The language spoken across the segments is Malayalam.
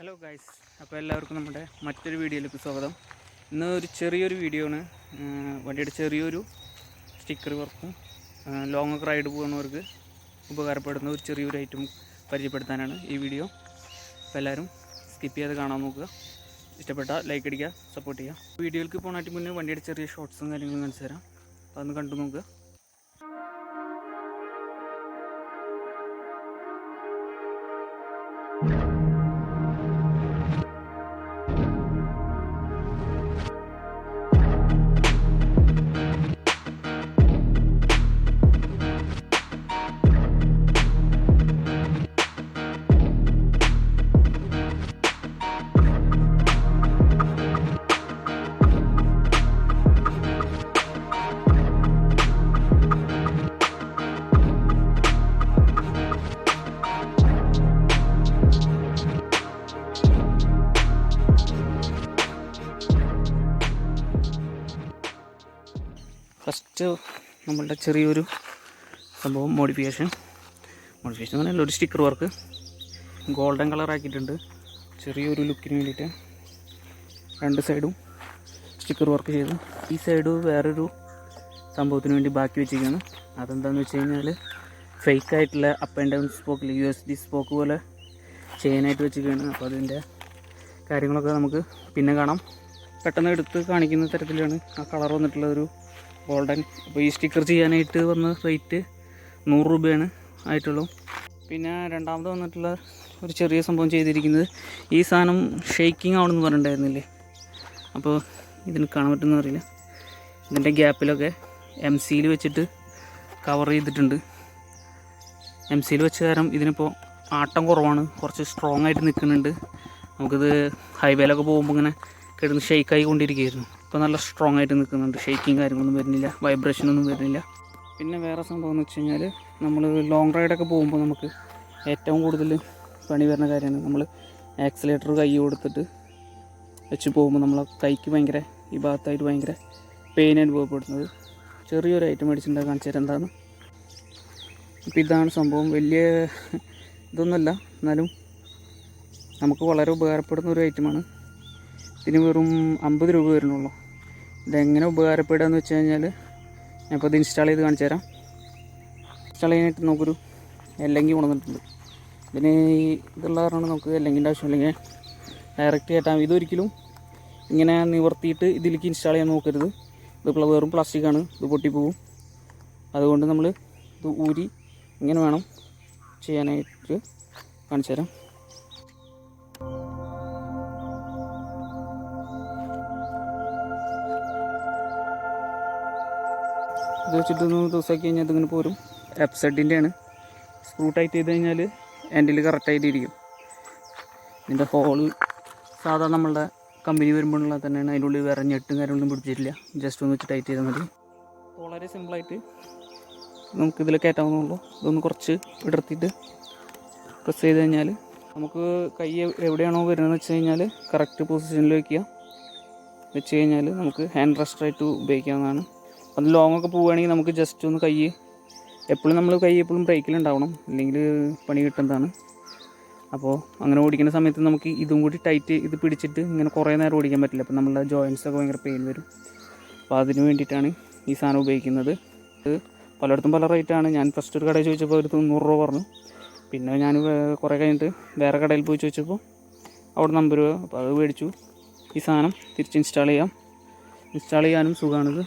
ഹലോ ഗൈസ്, അപ്പോൾ എല്ലാവർക്കും നമ്മുടെ മറ്റൊരു വീഡിയോയിലേക്ക് സ്വാഗതം. ഇന്ന് ഒരു ചെറിയൊരു വീഡിയോ ആണ്. വണ്ടിയുടെ ചെറിയൊരു സ്റ്റിക്കർ വർക്കും ലോങ് ഒക്കെ റൈഡ് പോകുന്നവർക്ക് ഉപകാരപ്പെടുന്ന ഒരു ചെറിയൊരു ഐറ്റം പരിചയപ്പെടുത്താനാണ് ഈ വീഡിയോ. അപ്പോൾ എല്ലാവരും സ്കിപ്പ് ചെയ്ത് കാണാൻ നോക്കുക. ഇഷ്ടപ്പെട്ടാൽ ലൈക്ക് അടിക്കുക, സപ്പോർട്ട് ചെയ്യുക. വീഡിയോയിലേക്ക് പോകാനായിട്ട് മുന്നേ വണ്ടിയുടെ ചെറിയ ഷോർട്സും കാര്യങ്ങളും കാണിച്ചു തരാം. അതൊന്ന് കണ്ടു നോക്കുക. ഫസ്റ്റ് നമ്മളുടെ ചെറിയൊരു സംഭവം മോഡിഫിക്കേഷൻ എന്ന് പറഞ്ഞാൽ ഒരു സ്റ്റിക്കർ വർക്ക് ഗോൾഡൻ കളർ ആക്കിയിട്ടുണ്ട്. ചെറിയൊരു ലുക്കിന് വേണ്ടിയിട്ട് രണ്ട് സൈഡും സ്റ്റിക്കർ വർക്ക് ചെയ്തു. ഈ സൈഡ് വേറൊരു സംഭവത്തിന് വേണ്ടി ബാക്കി വെച്ചിരിക്കുകയാണ്. അതെന്താണെന്ന് വെച്ച് കഴിഞ്ഞാൽ ഫേക്കായിട്ടുള്ള അപ്പ് ആൻഡ് ഡൗൺ സ്പോക്കിൽ USB സ്പോക്ക് പോലെ ചെയിനായിട്ട് വെച്ചിരിക്കുകയാണ്. അപ്പോൾ അതിൻ്റെ കാര്യങ്ങളൊക്കെ നമുക്ക് പിന്നെ കാണാം. പെട്ടെന്ന് എടുത്ത് കാണിക്കുന്ന തരത്തിലാണ് ആ കളർ വന്നിട്ടുള്ള ഒരു ഗോൾഡൻ. അപ്പോൾ ഈ സ്റ്റിക്കർ ചെയ്യാനായിട്ട് വന്ന റേറ്റ് 100 രൂപയാണ് ആയിട്ടുള്ളൂ. പിന്നെ രണ്ടാമത് വന്നിട്ടുള്ള ഒരു ചെറിയ സംഭവം ചെയ്തിരിക്കുന്നത്, ഈ സാധനം ഷെയ്ക്കിങ് ആവണമെന്ന് പറഞ്ഞിട്ടുണ്ടായിരുന്നില്ലേ, അപ്പോൾ ഇതിന് കാണാൻ പറ്റുമെന്ന് അറിയില്ല. ഇതിൻ്റെ ഗ്യാപ്പിലൊക്കെ MC വെച്ചിട്ട് കവർ ചെയ്തിട്ടുണ്ട്. MC വെച്ച കാരണം ഇതിനിപ്പോൾ ആട്ടം കുറവാണ്, കുറച്ച് സ്ട്രോങ് ആയിട്ട് നിൽക്കുന്നുണ്ട്. നമുക്കിത് ഹൈവേയിലൊക്കെ പോകുമ്പോൾ ഇങ്ങനെ കിടന്ന് ഷെയ്ക്കായി കൊണ്ടിരിക്കുകയായിരുന്നു. ഇപ്പോൾ നല്ല സ്ട്രോങ് ആയിട്ട് നിൽക്കുന്നുണ്ട്. ഷെയ്ക്കിങ് കാര്യങ്ങളൊന്നും വരുന്നില്ല, വൈബ്രേഷനൊന്നും വരുന്നില്ല. പിന്നെ വേറെ സംഭവം എന്ന് വെച്ച് കഴിഞ്ഞാൽ, നമ്മൾ ലോങ് റൈഡൊക്കെ പോകുമ്പോൾ നമുക്ക് ഏറ്റവും കൂടുതൽ പണി വരുന്ന കാര്യമാണ് നമ്മൾ ആക്സിലേറ്റർ കൈ കൊടുത്തിട്ട് വെച്ച് പോകുമ്പോൾ നമ്മളെ കൈക്ക് ഭയങ്കര ഈ ഭാഗത്തായിട്ട് ഭയങ്കര പെയിൻ അനുഭവപ്പെടുന്നത്. ചെറിയൊരു ഐറ്റം മേടിച്ചിട്ടുണ്ടാകും, കാണിച്ചു തരാം എന്താണ്. അപ്പോൾ ഇതാണ് സംഭവം. വലിയ ഇതൊന്നുമല്ല, എന്നാലും നമുക്ക് വളരെ ഉപകാരപ്പെടുന്ന ഒരു ഐറ്റമാണ്. ഇതിന് വെറും 50 രൂപ വരുന്നുള്ളൂ. ഇതെങ്ങനെ ഉപകാരപ്പെടുക എന്ന് വെച്ച് കഴിഞ്ഞാൽ, ഞാനിപ്പോൾ ഇത് ഇൻസ്റ്റാൾ ചെയ്ത് കാണിച്ചു തരാം. ഇൻസ്റ്റാൾ ചെയ്യാനായിട്ട് നമുക്കൊരു എല്ലെങ്കിൽ കൊണ്ടുവന്നിട്ടുണ്ട്. ഇതിന് ഈ ഇതുള്ള കാരണമാണ് നമുക്ക് എല്ലെങ്കിൻ്റെ ആവശ്യം. അല്ലെങ്കിൽ ഡയറക്റ്റ് കയറ്റാം. ഇതൊരിക്കലും ഇങ്ങനെ നിവർത്തിയിട്ട് ഇതിലേക്ക് ഇൻസ്റ്റാൾ ചെയ്യാൻ നോക്കരുത്. ഇത് വെറും പ്ലാസ്റ്റിക്കാണ്, ഇത് പൊട്ടിപ്പോവും. അതുകൊണ്ട് നമ്മൾ ഇത് ഊരി ഇങ്ങനെ വേണം ചെയ്യാനായിട്ട്. കാണിച്ചു തരാം. ഇത് വെച്ചിട്ടൊന്ന് ദിവസമാക്കി കഴിഞ്ഞാൽ ഇതിങ്ങനെ പോരും. എപ്സെഡിൻ്റെയാണ്. സ്ക്രൂ ടൈറ്റ് ചെയ്ത് കഴിഞ്ഞാൽ എൻഡിൽ കറക്റ്റായിട്ട് ഇരിക്കും. ഇതിൻ്റെ ഹോള് സാധാരണ നമ്മളുടെ കമ്പനി വരുമ്പോഴുള്ള തന്നെയാണ്. അതിൻ്റെ ഉള്ളിൽ വേറെ ഞെട്ടും കാര്യങ്ങളൊന്നും പിടിച്ചിട്ടില്ല. ജസ്റ്റ് ഒന്ന് വെച്ച് ടൈറ്റ് ചെയ്താൽ മതി. വളരെ സിമ്പിളായിട്ട് നമുക്കിതിൽ കയറ്റാവുന്നുള്ളൂ. ഇതൊന്ന് കുറച്ച് ഇടർത്തിയിട്ട് പ്രസ് ചെയ്ത് കഴിഞ്ഞാൽ നമുക്ക് കൈ എവിടെയാണോ വരുന്നതെന്ന് വെച്ച് കഴിഞ്ഞാൽ കറക്റ്റ് പൊസിഷനിൽ വെച്ച് കഴിഞ്ഞാൽ നമുക്ക് ഹാൻഡ് റെസ്റ്റായിട്ട് ഉപയോഗിക്കാവുന്നതാണ്. അത് ലോങ് ഒക്കെ പോവുകയാണെങ്കിൽ നമുക്ക് ജസ്റ്റ് ഒന്ന് കൈ എപ്പോഴും ബ്രേക്കിലുണ്ടാവണം, അല്ലെങ്കിൽ പണി കിട്ടുന്നതാണ്. അപ്പോൾ അങ്ങനെ ഓടിക്കുന്ന സമയത്ത് നമുക്ക് ഇതും കൂടി ടൈറ്റ് ഇത് പിടിച്ചിട്ട് ഇങ്ങനെ കുറേ നേരം ഓടിക്കാൻ പറ്റില്ല. അപ്പോൾ നമ്മളുടെ ജോയിൻറ്റ്സൊക്കെ ഭയങ്കര പെയിൻ വരും. അപ്പോൾ അതിന് വേണ്ടിയിട്ടാണ് ഈ സാധനം ഉപയോഗിക്കുന്നത്. ഇത് പലയിടത്തും പല റേറ്റാണ്. ഞാൻ ഫസ്റ്റ് ഒരു കടയിൽ ചോദിച്ചപ്പോൾ ഒരു 90 രൂപ പറഞ്ഞു. പിന്നെ ഞാൻ കുറേ കഴിഞ്ഞിട്ട് വേറെ കടയിൽ പോയി ചോദിച്ചപ്പോൾ അവിടെ 50 രൂപ. അപ്പോൾ അത് മേടിച്ചു. ഈ സാധനം തിരിച്ച് ഇൻസ്റ്റാൾ ചെയ്യാനും സുഖമാണിത്.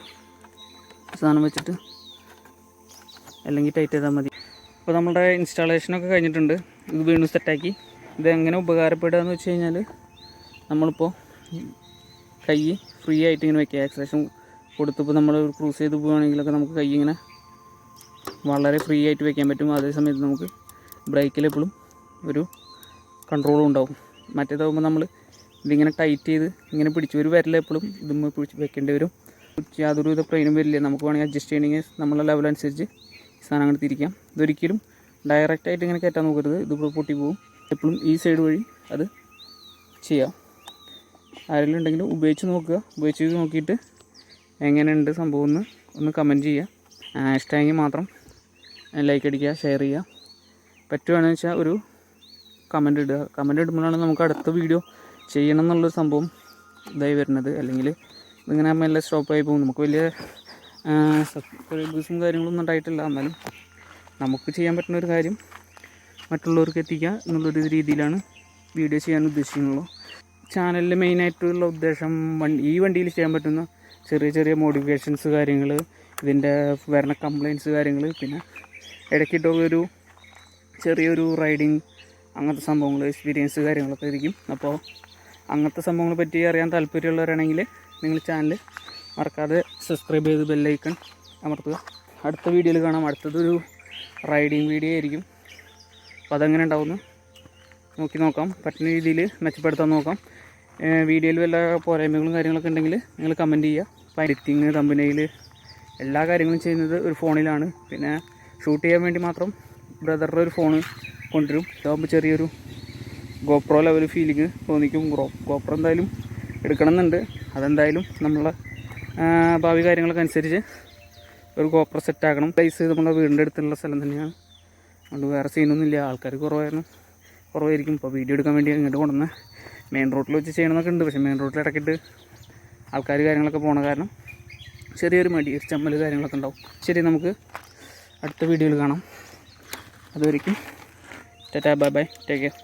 സാധനം വെച്ചിട്ട് അല്ലെങ്കിൽ ടൈറ്റ് ചെയ്താൽ മതി. അപ്പോൾ നമ്മുടെ ഇൻസ്റ്റാളേഷനൊക്കെ കഴിഞ്ഞിട്ടുണ്ട്. ഇത് വീണ്ടും സെറ്റാക്കി. ഇതെങ്ങനെ ഉപകാരപ്പെടുക എന്ന് വെച്ച് കഴിഞ്ഞാൽ, നമ്മളിപ്പോൾ കൈ ഫ്രീ ആയിട്ട് ഇങ്ങനെ വയ്ക്കുക. ആക്സിലേഷൻ കൊടുത്തപ്പോൾ നമ്മൾ ക്രൂസ് ചെയ്ത് പോവുകയാണെങ്കിലൊക്കെ നമുക്ക് കൈ ഇങ്ങനെ വളരെ ഫ്രീ ആയിട്ട് വയ്ക്കാൻ പറ്റും. അതേ സമയത്ത് നമുക്ക് ബ്രേക്കിൽ എപ്പോഴും ഒരു കൺട്രോളും ഉണ്ടാവും. മറ്റേതാകുമ്പോൾ നമ്മൾ ഇതിങ്ങനെ ടൈറ്റ് ചെയ്ത് ഇങ്ങനെ പിടിച്ച് ഒരു വിരലെപ്പോഴും ഇതുമ്പോൾ പിടിച്ച് വെക്കേണ്ടി വരും. യാതൊരു വിധ പ്ലെയിനും വരില്ല. നമുക്ക് വേണമെങ്കിൽ അഡ്ജസ്റ്റ് ചെയ്യണമെങ്കിൽ നമ്മളെ ലെവൽ അനുസരിച്ച് ഈ സാധനം അങ്ങനെ തിരിക്കാം. ഇതൊരിക്കലും ഡയറക്റ്റായിട്ട് ഇങ്ങനെ കയറ്റാൻ നോക്കരുത്. ഇതിപ്പോൾ പൊട്ടി പോകും. എപ്പോഴും ഈ സൈഡ് വഴി അത് ചെയ്യാം. ആരെങ്കിലും ഉണ്ടെങ്കിലും ഉപയോഗിച്ച് നോക്കിയിട്ട് എങ്ങനെയുണ്ട് സംഭവം ഒന്ന് കമൻറ്റ് ചെയ്യുക. ഇഷ്ടമെങ്കിൽ മാത്രം ലൈക്ക് അടിക്കുക, ഷെയർ ചെയ്യുക. പറ്റുകയാണെന്ന് വെച്ചാൽ ഒരു കമൻ്റ് ഇടുക. കമൻ്റ് ഇടുമ്പോഴാണ് നമുക്ക് അടുത്ത വീഡിയോ ചെയ്യണം എന്നുള്ളൊരു സംഭവം ഇതായി വരുന്നത്. അല്ലെങ്കിൽ ഇതിങ്ങനെ മെല്ലെ സ്റ്റോപ്പായി പോകും. നമുക്ക് വലിയ സബ്സ്ക്രൈബേഴ്സും കാര്യങ്ങളൊന്നും ഉണ്ടായിട്ടില്ല. എന്നാലും നമുക്ക് ചെയ്യാൻ പറ്റുന്ന ഒരു കാര്യം മറ്റുള്ളവർക്ക് എത്തിക്കുക എന്നുള്ളൊരു രീതിയിലാണ് വീഡിയോ ചെയ്യാൻ ഉദ്ദേശിക്കുന്നുള്ളൂ. ചാനലിൽ മെയിനായിട്ടുള്ള ഉദ്ദേശം ഈ വണ്ടിയിൽ ചെയ്യാൻ പറ്റുന്ന ചെറിയ ചെറിയ മോഡിഫിക്കേഷൻസ് കാര്യങ്ങൾ, ഇതിൻ്റെ വരുന്ന കംപ്ലയിൻറ്റ്സ് കാര്യങ്ങൾ, പിന്നെ ഇടയ്ക്കിട്ടൊരു ചെറിയൊരു റൈഡിങ് അങ്ങനത്തെ സംഭവങ്ങൾ, എക്സ്പീരിയൻസ് കാര്യങ്ങളൊക്കെ ആയിരിക്കും. അപ്പോൾ അങ്ങനത്തെ സംഭവങ്ങളെ പറ്റി അറിയാൻ താല്പര്യമുള്ളവരാണെങ്കിൽ നിങ്ങൾ ചാനൽ മറക്കാതെ സബ്സ്ക്രൈബ് ചെയ്ത് ബെല്ലൈക്കൺ അമർത്തുക. അടുത്ത വീഡിയോയിൽ കാണാം. അടുത്തതൊരു റൈഡിങ് വീഡിയോ ആയിരിക്കും. അപ്പോൾ അതെങ്ങനെ ഉണ്ടാവുമെന്ന് നോക്കാം. പറ്റുന്ന രീതിയിൽ മെച്ചപ്പെടുത്താൻ നോക്കാം. വീഡിയോയിൽ വല്ല പോരായ്മകളും കാര്യങ്ങളൊക്കെ ഉണ്ടെങ്കിൽ നിങ്ങൾ കമൻറ്റ് ചെയ്യുക. അപ്പോൾ എഡിറ്റിങ്, തമ്പനെയിൽ എല്ലാ കാര്യങ്ങളും ചെയ്യുന്നത് ഒരു ഫോണിലാണ്. പിന്നെ ഷൂട്ട് ചെയ്യാൻ വേണ്ടി മാത്രം ബ്രദറിൻ്റെ ഒരു ഫോണ് കൊണ്ടുവരും. ഇതാകുമ്പോൾ ചെറിയൊരു ഗോപ്രോ ലെവൽ ഫീലിംഗ് തോന്നിക്കും. ഗോപ്രോ എന്തായാലും എടുക്കണമെന്നുണ്ട്. അതെന്തായാലും നമ്മളെ ഭാവി കാര്യങ്ങളൊക്കെ അനുസരിച്ച് ഒരു ഗോപ്രോ സെറ്റാക്കണം. പ്ലേസ് നമ്മുടെ വീടിൻ്റെ അടുത്തുള്ള സ്ഥലം തന്നെയാണ്. അതുകൊണ്ട് വേറെ സീനൊന്നുമില്ല. ആൾക്കാർ കുറവായിരിക്കും. ഇപ്പോൾ വീഡിയോ എടുക്കാൻ വേണ്ടി ഇങ്ങോട്ട് കൊണ്ടുവന്ന് മെയിൻ റോഡിൽ വെച്ച് ചെയ്യണമെന്നൊക്കെ ഉണ്ട്. പക്ഷേ മെയിൻ റോഡിൽ ഇടയ്ക്കിട്ട് ആൾക്കാർ കാര്യങ്ങളൊക്കെ പോണ കാരണം ചെറിയൊരു ഒരു ചമ്മൽ കാര്യങ്ങളൊക്കെ ഉണ്ടാവും. ശരി, നമുക്ക് അടുത്ത വീഡിയോയിൽ കാണാം. അതുവരെയ്ക്കും ടാറ്റാ, ബൈ ബൈ, ടേക്ക് കെയർ.